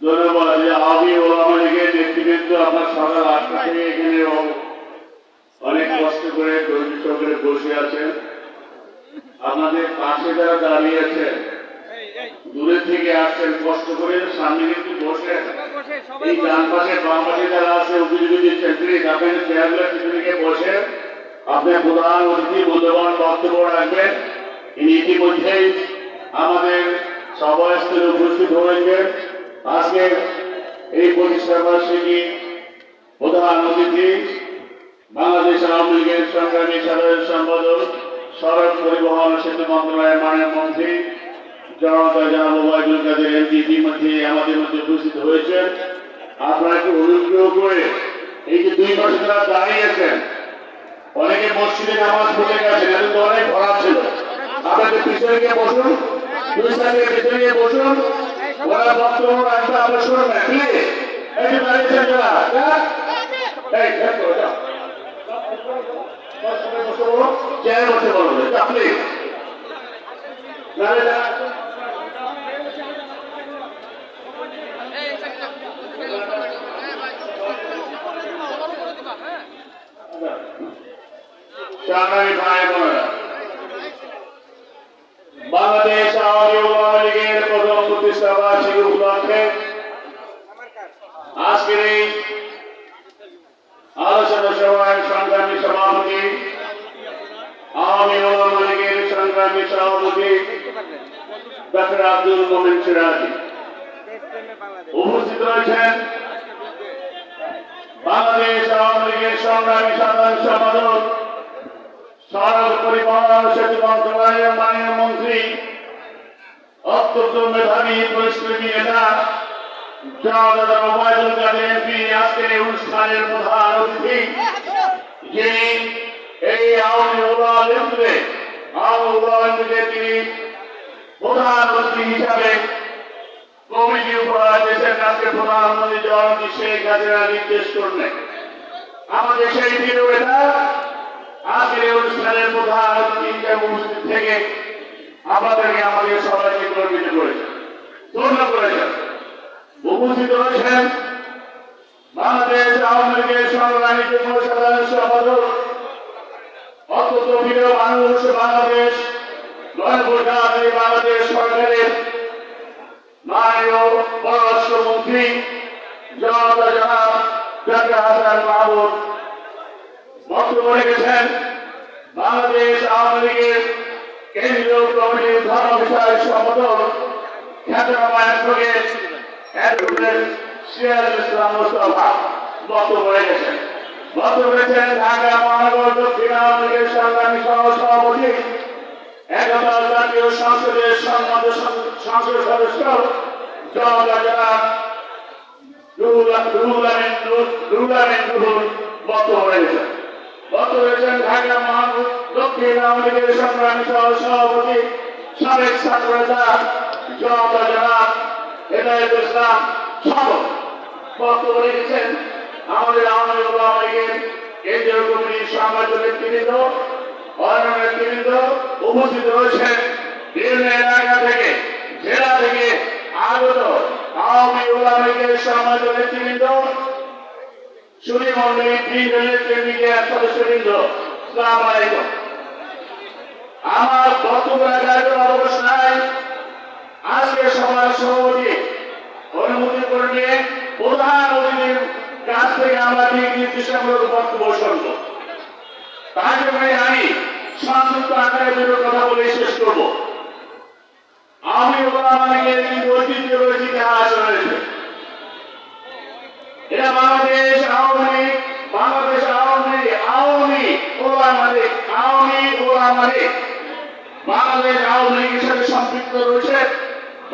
ধন্যবাদ। আওয়ামী ওলামা লীগের নেতৃবৃন্দ আপনার সকাল 8টা থেকে এখানে অনেক কষ্ট করে ধৈর্য সহকারে বসে আছেন। আপনাদের পাশে যারা দাঁড়িয়ে আছেন, দূরে থেকে আসছেন কষ্ট করে, সামনে কিন্তু বসে এই ডান পাশে বাম পাশে যারা আছে অভিযোগ দিচ্ছেন, প্লিজ আপনাদের চেয়ারগুলো পিছনে বসে আপনার প্রধান অতিথি মূল্যবান বক্তব্য রাখবেন। ইনি ইতিমধ্যেই আমাদের সভাস্থলে উপস্থিত হয়েছেন। আজকে এই প্রতিষ্ঠা বার্ষিকী প্রধান অতিথি বাংলাদেশ আওয়ামী লীগের সংগ্রামী সাধারণ সম্পাদক, সড়ক পরিবহন ও সেতু মন্ত্রণালয়ের মাননীয় মন্ত্রী জনতা জনাব ওবায়দুল কাদের এমপি ইতিমধ্যে আমাদের মধ্যে উপস্থিত হয়েছেন। আপনারা একটু অনুগ্রহ করে এই যে দুই পাশে যারা দাঁড়িয়েছেন, অনেকে মসজিদে নামাজ পড়ে গেছেন, এত তো অনেক ভরা ছিল, আপনাদের পিছনে গিয়ে বসুন, দুই সাইডে পিছনে গিয়ে বসুন, ওরা বক্তব্য রাখবে, আপনারা শুনবেন প্লিজ। এই যে দাঁড়িয়েছেন যারা, এই চেয়ারে বসে বলবে প্লিজ। বাংলাদেশ আওয়ামী ওলামা লীগের প্রথম প্রতিষ্ঠা বার্ষিকী উপলক্ষে আজকের এই আলোচনা সভায় সংগ্রামী সভাপতি, আওয়ামী ওলামা লীগের সংগ্রামী সভাপতি ডক্টর আব্দুল মোমেন সিরাজি উপস্থিত রয়েছেন। বাংলাদেশ আওয়ামী লীগের সংগ্রামী সাধারণ সম্পাদক, সড়ক পরিবহন সেতু মন্ত্রণালয়ের মাননীয় মন্ত্রী, অত্যন্ত মেধাবী পরিশ্রমী নেতা জনতা ওবায়দুল কাদের এমপি আজকের এই অনুষ্ঠানের প্রধান অতিথি, যিনি এই আওয়ামী ওলামা লীগের তিনি প্রধান অতিথি হিসাবে কমিটি উপহার দিয়েছেন। আজকে প্রধানমন্ত্রী জননেত্রী শেখ হাসিনা নির্দেশ করলেন আমাদের সেই প্রিয় নেতা আজকের এই অনুষ্ঠানের প্রধান অতিথি হিসেবে উপস্থিত থেকে আপনাদেরকে আমাদের সবাইকে গর্বিত করেছেন, ধন্য করেছেন। উপস্থিত রয়েছেন বাংলাদেশ আওয়ামী লীগের সংগ্রামী যুগ্ম সাধারণ সম্পাদক, অত্যন্ত প্রিয় মানুষ, বাংলাদেশ বাংলাদেশ সরকারের মাননীয় পররাষ্ট্রমন্ত্রী জনতা জনাব ডক্টর হাসান মাহমুদ বক্তব্য রেখেছেন। বাংলাদেশ আওয়ামী লীগের কেন্দ্রীয় কমিটির ধর্ম বিষয়ক সম্পাদক খ্যাতনামা অ্যাডভোকেট সিরাজুল ইসলাম মোস্তফা বক্তব্য রেখেছেন। বক্তব্য রেখেছেন ঢাকা মহানগর দক্ষিণ আওয়ামী লীগের সংগ্রামী সহ-সভাপতি, একতা জাতীয় সংসদের সম্মানিত সংসদ সদস্য জনতা জনাব রুহুল আমিন বক্তব্য রেখেছেন। বক্তব্য রেখেছেন ঢাকা মহানগর দক্ষিণ আওয়ামী লীগের সংগ্রামী সহ-সভাপতি, সাবেক ছাত্র নেতা জনতা জনাব হেদায়েতুল ইসলাম সহ বক্তব্য রেখেছেন আমাদের আওয়ামী ওলামা লীগের কেন্দ্রীয় কমিটির সাংবাদিক নেতৃবৃন্দ, অন্যান্য নেতৃবৃন্দ উপস্থিত রয়েছেন। বিভিন্ন এলাকা থেকে, জেলা থেকে আগত আওয়ামী ওলামা লীগের সাংবাদিক নেতৃবৃন্দ, সুধী মন্ডলী, প্রিন্ট ইলেকট্রনিক সদস্যবৃন্দ, আসসালামু আলাইকুম। আমার বক্তব্য রাখার অবকাশ নাই। আজকে সভার সভাপতি অনুমতি করলে প্রধান অতিথির কাছ থেকে আমরা নির্দিষ্টমূলক বক্তব্য শুনব। তার জন্য আমি সংযুক্ত আকারে দুটো কথা বলে শেষ করব। আওয়ামী ওলামা লীগের কিন্তু ঐতিহ্য রয়েছে, ইতিহাস রয়েছে। এটা বাংলাদেশ আওয়ামী লীগ, বাংলাদেশ আওয়ামী ওলামা লীগ, বাংলাদেশ আওয়ামী লীগের সাথে সম্পৃক্ত রয়েছে।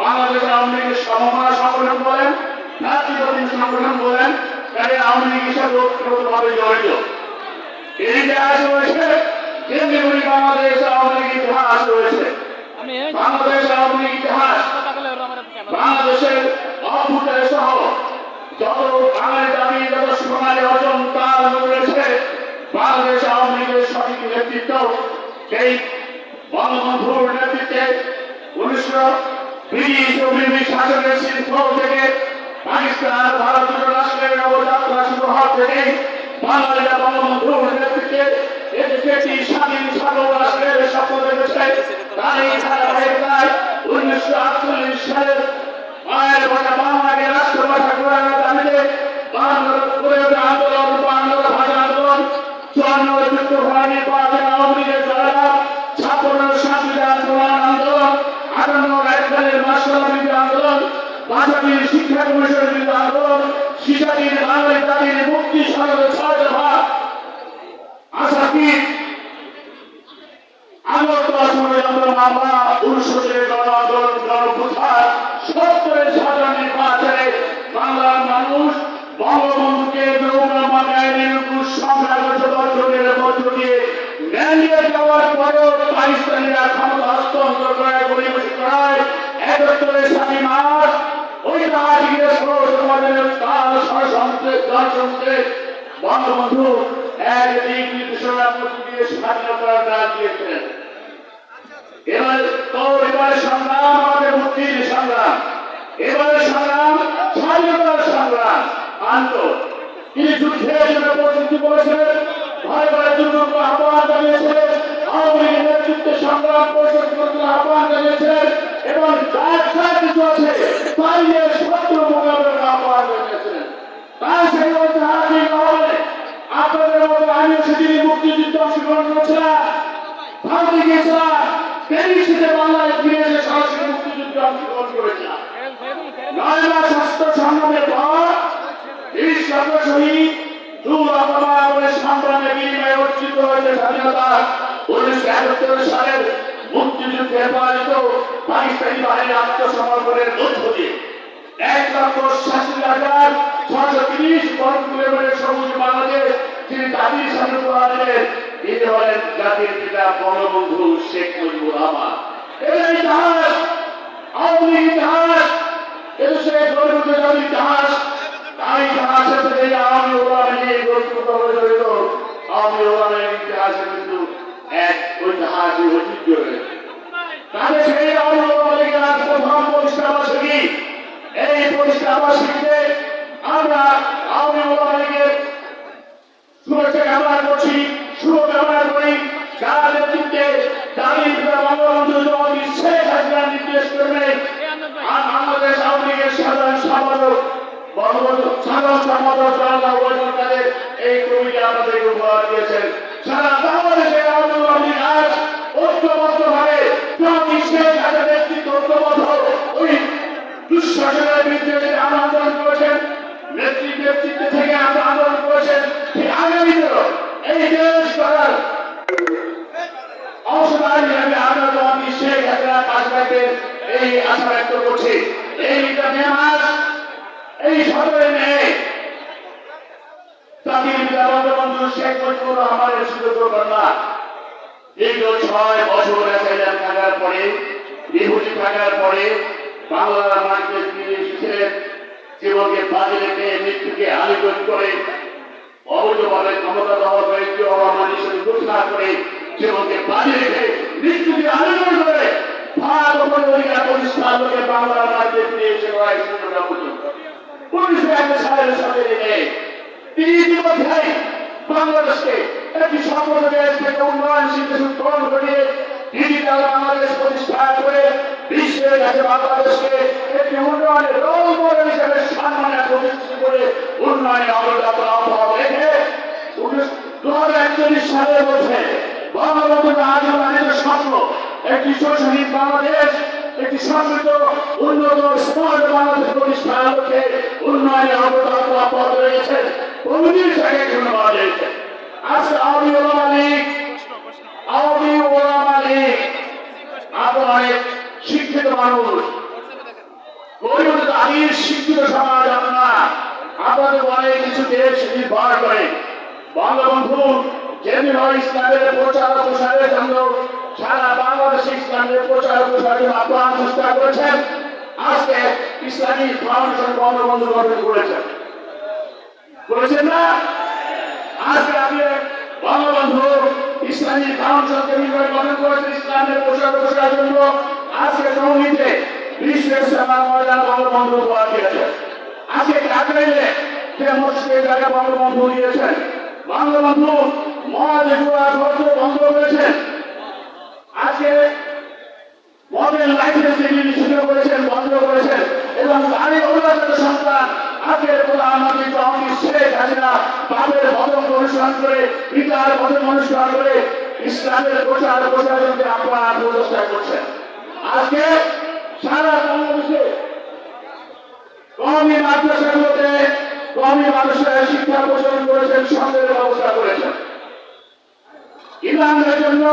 বাংলাদেশ আওয়ামী লীগের সমমনা সংগঠন বলেন, জাতীয়তাবাদী সংগঠন বলেন, তাই আওয়ামী লীগের সাথে ওতপ্রোতভাবে জড়িত। এই ইতিহাস রয়েছে, যেমনি বাংলাদেশ আওয়ামী লীগ ইতিহাস রয়েছে। বাংলাদেশ আওয়ামী লীগ ইতিহাস বাংলাদেশের অভ্যুদয় সহ যত বাঙালি দাবি, যত সোনালী অর্জন তার রয়েছে। বাংলাদেশ আওয়ামী লীগের সঠিক নেতৃত্ব সেই বঙ্গবন্ধুর নেতৃত্বে 1920 শাসনের শৃঙ্খল থেকে পাকিস্তান ভারত দুটো রাষ্ট্রের নবযাত্রা শুরু হওয়া থেকে বাঙালিরা বঙ্গবন্ধুর নেতৃত্বে এদেশে একটি স্বাধীন স্বাধীন রাষ্ট্রের স্বপ্ন দেখেছে। তার এই ধারাবাহিকতায় 1948 সালের মায়ের ভাষা বাংলাকে রাষ্ট্রভাষা করানোর দাবিতে আন্দোলন বাংলা ভাষা আন্দোলন 54 যুক্ত হওয়ার নির্বাচন আওয়ামী লীগের জয়লাভ 56 সংবিধান প্রণয়ন আন্দোলন 58 রাজধানীর মার্শাল বিরোধী আন্দোলন ভাষাবির শিক্ষা কমিশনের বিরুদ্ধে আন্দোলন শিক্ষাবির বাঙালি জাতির মুক্তি সংগ্রামের 6 দফা আশাকির আগত ষড়যন্ত্র মামলা 19 গণ আন্দোলন গণপ্রথার 70 সাধারণ নির্বাচনে বাংলার মানুষ বঙ্গবন্ধুকে নৌকামার আইনের উপর সংখ্যাগরিষ্ঠ দর্শনের মধ্য দিয়ে ম্যানিয়ে যাওয়ার পরেও পাকিস্তানিরা ক্ষমতা হস্তান্তর করায় পরিবেশ করায় 71 সালে মার্চ ঐতিহাসিক সমাজের কাল ষড়যন্ত্রের দর্শনকে বঙ্গবন্ধু এক দিক নির্দেশনার মধ্য দিয়ে স্বাধীনতার ডাক দিয়েছিলেন। এবারে সংগ্রাম আমাদের মুক্তির সংগ্রাম, এবারে সংগ্রাম স্বাধীনতার সংগ্রাম তিনি যুদ্ধের জন্য প্রস্তুতি করেছিলেন, ভয় ভয় যুদ্ধ আহ্বান জানিয়েছিলেন, আওয়ামী লীগের নেতৃত্বে সংগ্রাম পরিষদ আহ্বান জানিয়েছিলেন এবং যার যা কিছু আছে তাই নিয়ে শত্রু মোকাবেলার আহ্বান জানিয়েছিলেন। তাই সেই ঐতিহাসিক কারণে আপনাদের মধ্যে আমিও সেদিন মুক্তিযুদ্ধে অংশগ্রহণ করেছিলাম, ভারতে গিয়েছিলাম, পেরিসিতে বাংলায় ফিরে এসে সরাসরি মুক্তিযুদ্ধে অংশগ্রহণ করেছিলাম। 9 মাস স্বাস্থ্য সংগ্রামের পর শহীদ সংগ্রামের বিনিময়ে অর্জিত হয়েছে স্বাধীনতা। 1971 সালের মুক্তিযুদ্ধে হেফাজত পাকিস্তানি বাহিনীর আত্মসমর্পণের মধ্য দিয়ে 1,86,630 বর্গ কিলোমিটার সবুজ বাংলাদেশ যিনি জাতির সামনে উপহার দিলেন তিনি হলেন জাতির পিতা বঙ্গবন্ধু শেখ মুজিবুর রহমান। এই ইতিহাস আওয়ামী লীগ ইতিহাস, এদেশের গরিব জাতির ইতিহাস। তাই ইতিহাসের সাথে আওয়ামী ওলামা লীগ গঠিতভাবে জড়িত। আওয়ামী ওলামা লীগ ইতিহাসে কিন্তু এক ঐতিহাসিক ঐতিহ্য রয়েছে। তাহলে সেই আওয়ামী ওলামা লীগের আজ প্রথম প্রতিষ্ঠা বার্ষিকী, এই প্রতিষ্ঠা বার্ষিকীতে আমরা আওয়ামী ওলামা লীগের শুভেচ্ছা কামনা করছি, শুভকামনা করি। যার নেতৃত্বে জাতির পিতা বঙ্গবন্ধু শেখ হাসিনা নির্দেশ করবে আর বাংলাদেশ আওয়ামী লীগের সাধারণ সম্পাদক তাদের এই কমিটি আমাদেরকে উপহার দিয়েছেন। সারা বাংলাদেশে আওয়ামী লীগ আজ ঐক্যবদ্ধ ভাবে শেখ হাসিনার নেতৃত্ব ঐক্যবদ্ধ ওই দুঃশাসনের বিরুদ্ধে আন্দোলন করেছেন, নেতৃত্ব থেকে আমরা আন্দোলন করেছেন। ঠিক আগামীতেও এই দেশ করার অংশগ্রহণ হিসেবে আমরা তোমাকে শেখ হাসিনার কাজ রাখবেন এই আশা ব্যক্ত করছি। এই মে মাস এই 17 মে জাতির পিতা বঙ্গবন্ধু শেখ মুজিবুর রহমানের সুযোগ্য কন্যা দীর্ঘ 6 বছর অ্যাসাইলাম থাকার পরে, রিফিউজি থাকার পরে বাংলার মাটিতে ফিরে এসেছিলেন। জীবনকে বাজে রেখে মৃত্যুকে আলিঙ্গন করে অবৈধভাবে ক্ষমতা দখল করে রহমান হিসেবে ঘোষণা করে জীবনকে বাজে রেখে মৃত্যুকে আলিঙ্গন করে ভাগ অধিকার প্রতিষ্ঠা লোকে বাংলার মাটিতে ফিরে এসে করায় সুযোগটা পর্যন্ত 1961 সালের 17 মে তিনি ইতিমধ্যে বাংলাদেশকে একটি সম্পন্ন দেশ থেকে উন্নয়নশীল দেশে উত্তরণ ঘটিয়ে ডিজিটাল বাংলাদেশ প্রতিষ্ঠা করে বিশ্বের কাছে বাংলাদেশকে একটি উন্নয়নের রোল মডেল হিসেবে সম্মানে প্রতিষ্ঠিত করে উন্নয়নের অগ্রযাত্রা অব্যাহত রেখে 2041 সালের মধ্যে বঙ্গবন্ধুর আজীবনের স্বপ্ন একটি শোষণহীন বাংলাদেশ, একটি সমৃদ্ধ উন্নত স্মার্ট বাংলাদেশ প্রতিষ্ঠার লক্ষ্যে উন্নয়নের অগ্রযাত্রা অব্যাহত রয়েছে। প্রভৃতির থেকে ধন্যবাদ দিয়েছে। আজকে আওয়ামী ওলামা লীগ আপনার অনেক শিক্ষিত মানুষ, গরিব জাতির শিক্ষিত সমাজ আপনাদের অনেক কিছু দেশ নির্ভর করে। বঙ্গবন্ধু যেভাবে ইসলামের প্রচার প্রসারের জন্য সারা বাংলাদেশে ইসলামের প্রচার প্রসারের জন্য আপ্রাণ চেষ্টা করেছেন। আজকে ইসলামী ফাউন্ডেশন বঙ্গবন্ধু গঠন করেছেন না? আজকে আপনি বঙ্গবন্ধু ইসলামী ফাউন্ডেশনকে গঠন করেছেন ইসলামের প্রচার প্রসারের জন্য। আজকে সঙ্গীতে বিশ্বের সেবা ময়দান বঙ্গবন্ধু উপহার দিয়েছে। আজকে কাকরাইলে যে মসজিদের জায়গা বঙ্গবন্ধু দিয়েছেন, বঙ্গবন্ধু মদ জুয়া বন্ধ করেছেন, আজকে মদের লাইসেন্স নিষিদ্ধ করেছেন, বন্ধ করেছেন, এবং তারই অভিভাবক সন্তান আজকের প্রধানমন্ত্রী জননেত্রী শেখ হাসিনা বাপের পদক অনুসরণ করে, পিতার পদক অনুসরণ করে ইসলামের প্রচার প্রসারণকে আপনারা প্রচেষ্টা করছেন। আজকে সারা বাংলাদেশে কওমি মাদ্রাসাগুলোতে কওমি মানুষের শিক্ষা প্রচলন করেছেন, সন্দেহের ব্যবস্থা করেছেন। ইমানদের জন্য